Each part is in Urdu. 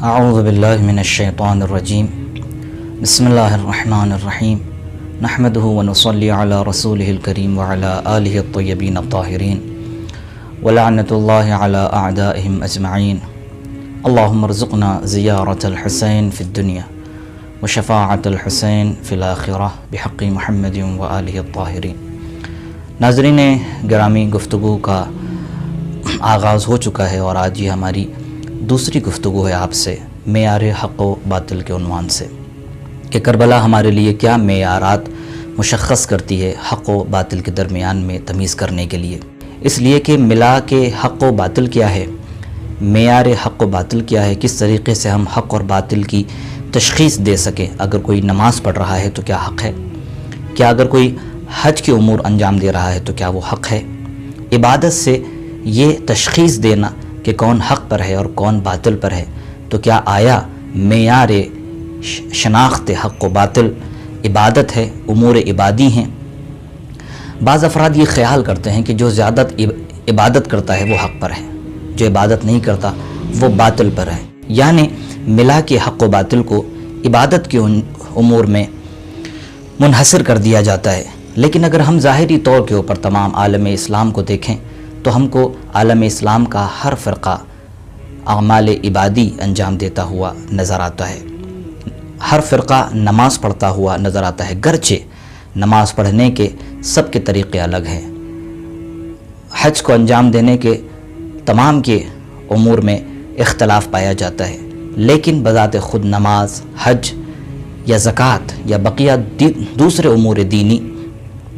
اعوذ باللہ من الشیطان الرجیم بسم اللہ الرحمن الرحیم نحمده ونصلی علی رسولہ الکریم وعلی آلہ الطیبین الطاہرین ولعنۃ اللہ علی اعدائہم اجمعین اللہم ارزقنا زیارت الحسین فی الدنیا وشفاعت الحسین فی الآخرہ بحق محمد وآلہ الطاہرین۔ ناظرین گرامی، گفتگو کا آغاز ہو چکا ہے اور آج یہ ہماری دوسری گفتگو ہے آپ سے معیار حق و باطل کے عنوان سے کہ کربلا ہمارے لیے کیا معیارات مشخص کرتی ہے حق و باطل کے درمیان میں تمیز کرنے کے لیے، اس لیے کہ ملا کے حق و باطل کیا ہے، معیار حق و باطل کیا ہے، کس طریقے سے ہم حق اور باطل کی تشخیص دے سکیں۔ اگر کوئی نماز پڑھ رہا ہے تو کیا حق ہے، کیا اگر کوئی حج کے امور انجام دے رہا ہے تو کیا وہ حق ہے۔ عبادت سے یہ تشخیص دینا کہ کون حق پر ہے اور کون باطل پر ہے، تو کیا آیا معیار شناخت حق و باطل عبادت ہے، امور عبادی ہیں۔ بعض افراد یہ خیال کرتے ہیں کہ جو زیادہ عبادت کرتا ہے وہ حق پر ہے، جو عبادت نہیں کرتا وہ باطل پر ہے، یعنی ملا کے حق و باطل کو عبادت کے امور میں منحصر کر دیا جاتا ہے۔ لیکن اگر ہم ظاہری طور کے اوپر تمام عالم اسلام کو دیکھیں تو ہم کو عالم اسلام کا ہر فرقہ اعمال عبادی انجام دیتا ہوا نظر آتا ہے، ہر فرقہ نماز پڑھتا ہوا نظر آتا ہے، گرچہ نماز پڑھنے کے سب کے طریقے الگ ہیں، حج کو انجام دینے کے تمام کے امور میں اختلاف پایا جاتا ہے، لیکن بذات خود نماز، حج یا زکوٰۃ یا بقیہ دوسرے امور دینی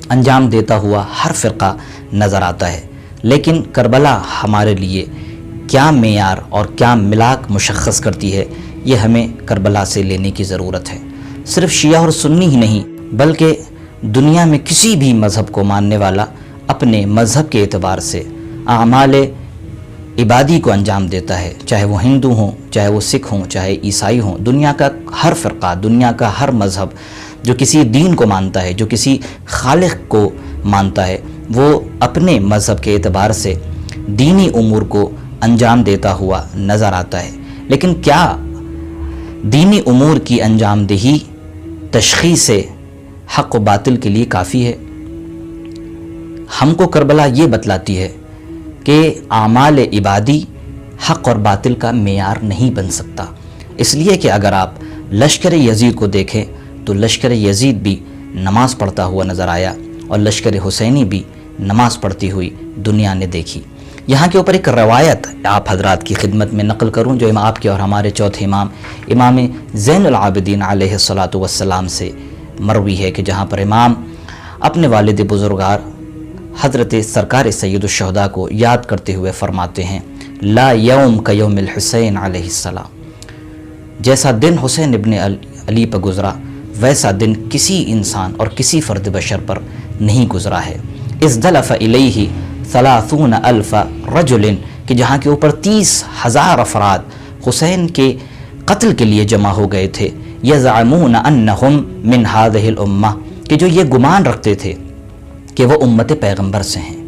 انجام دیتا ہوا ہر فرقہ نظر آتا ہے۔ لیکن کربلا ہمارے لیے کیا معیار اور کیا ملاک مشخص کرتی ہے، یہ ہمیں کربلا سے لینے کی ضرورت ہے۔ صرف شیعہ اور سنی ہی نہیں بلکہ دنیا میں کسی بھی مذہب کو ماننے والا اپنے مذہب کے اعتبار سے اعمال عبادی کو انجام دیتا ہے، چاہے وہ ہندو ہوں، چاہے وہ سکھ ہوں، چاہے عیسائی ہوں۔ دنیا کا ہر فرقہ، دنیا کا ہر مذہب جو کسی دین کو مانتا ہے، جو کسی خالق کو مانتا ہے، وہ اپنے مذہب کے اعتبار سے دینی امور کو انجام دیتا ہوا نظر آتا ہے۔ لیکن کیا دینی امور کی انجام دہی تشخیص حق و باطل کے لیے کافی ہے؟ ہم کو کربلا یہ بتلاتی ہے کہ اعمال عبادی حق اور باطل کا معیار نہیں بن سکتا، اس لیے کہ اگر آپ لشکر یزید کو دیکھیں تو لشکر یزید بھی نماز پڑھتا ہوا نظر آیا اور لشکر حسینی بھی نماز پڑھتی ہوئی دنیا نے دیکھی۔ یہاں کے اوپر ایک روایت آپ حضرات کی خدمت میں نقل کروں جو آپ کے اور ہمارے چوتھے امام زین العابدین علیہ الصلاۃ والسلام سے مروی ہے، کہ جہاں پر امام اپنے والد بزرگار حضرت سرکار سید الشہداء کو یاد کرتے ہوئے فرماتے ہیں، لا یوم کیوم الحسین علیہ السلام، جیسا دن حسین ابن علی پر گزرا ویسا دن کسی انسان اور کسی فرد بشر پر نہیں گزرا ہے۔ ازدلف الیہ 30,000 رجل، کہ جہاں کے اوپر 30,000 افراد حسین کے قتل کے لیے جمع ہو گئے تھے، یزعمون انہم من ہذہ الامہ، کہ جو یہ گمان رکھتے تھے کہ وہ امت پیغمبر سے ہیں،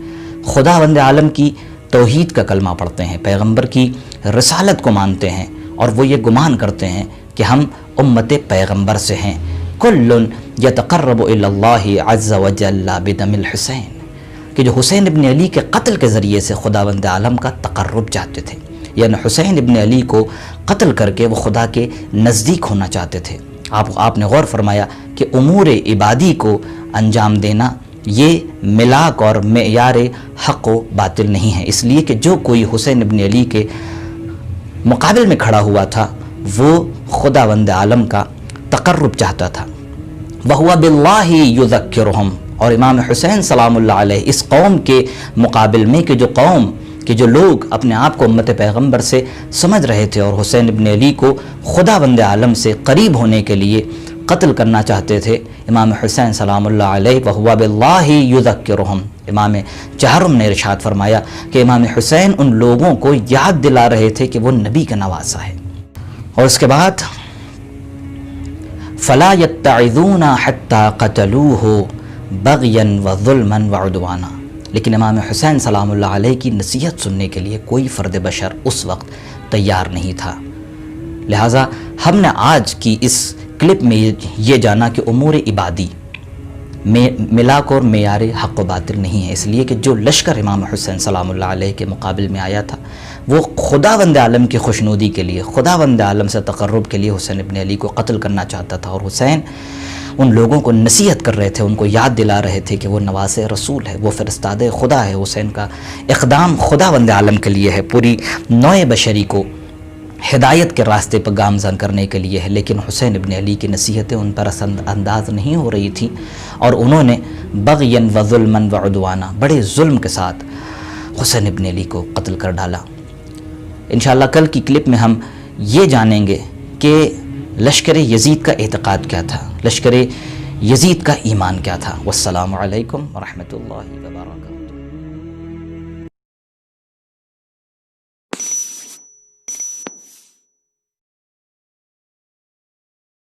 خداوند عالم کی توحید کا کلمہ پڑھتے ہیں، پیغمبر کی رسالت کو مانتے ہیں، اور وہ یہ گمان کرتے ہیں کہ ہم امت پیغمبر سے ہیں۔ کل یتقرب الی اللہ عز وجل بدم الحسین، کہ جو حسین ابن علی کے قتل کے ذریعے سے خداوند عالم کا تقرب چاہتے تھے، یعنی حسین ابن علی کو قتل کر کے وہ خدا کے نزدیک ہونا چاہتے تھے۔ آپ نے غور فرمایا کہ امور عبادی کو انجام دینا یہ ملاک اور معیار حق و باطل نہیں ہے، اس لیے کہ جو کوئی حسین ابن علی کے مقابل میں کھڑا ہوا تھا وہ خداوند عالم کا تقرب چاہتا تھا۔ وَهُوَ بِاللَّهِ يُذَكِّرُهُمْ، اور امام حسین سلام اللہ علیہ اس قوم کے مقابل میں کہ جو قوم کہ جو لوگ اپنے آپ کو امت پیغمبر سے سمجھ رہے تھے اور حسین ابن علی کو خداوند عالم سے قریب ہونے کے لیے قتل کرنا چاہتے تھے، امام حسین سلام اللہ علیہ وَهُوَ بِاللَّهِ يُذَكِّرُهُمْ، امام چہرم نے ارشاد فرمایا کہ امام حسین ان لوگوں کو یاد دلا رہے تھے کہ وہ نبی کا نواسا ہے۔ اور اس کے بعد فَلَا يَتَّعِذُونَ حَتَّى قَتَلُوهُ بَغْيًا وَظُلْمًا وَعُدْوَانًا، لیکن امام حسین سلام اللہ علیہ کی نصیحت سننے کے لیے کوئی فرد بشر اس وقت تیار نہیں تھا، لہٰذا ہم نے آج کی اس کلپ میں یہ جانا کہ امور عبادی ملاک اور معیار حق و باطل نہیں ہے، اس لیے کہ جو لشکر امام حسین سلام اللہ علیہ کے مقابل میں آیا تھا وہ خداوند عالم کی خوشنودی کے لیے، خداوند عالم سے تقرب کے لیے حسین ابن علی کو قتل کرنا چاہتا تھا، اور حسین ان لوگوں کو نصیحت کر رہے تھے، ان کو یاد دلا رہے تھے کہ وہ نواز رسول ہے، وہ فرستاد خدا ہے، حسین کا اقدام خداوند عالم کے لیے ہے، پوری نوع بشری کو ہدایت کے راستے پر گامزن کرنے کے لیے ہے، لیکن حسین ابن علی کی نصیحتیں ان پر اثر انداز نہیں ہو رہی تھیں، اور انہوں نے بغیاً و ظلماً و عدوانہ بڑے ظلم کے ساتھ حسین ابن علی کو قتل کر ڈالا۔ انشاءاللہ کل کی کلپ میں ہم یہ جانیں گے کہ لشکر یزید کا اعتقاد کیا تھا، لشکر یزید کا ایمان کیا تھا۔ والسلام علیکم ورحمۃ اللہ وبرکاتہ۔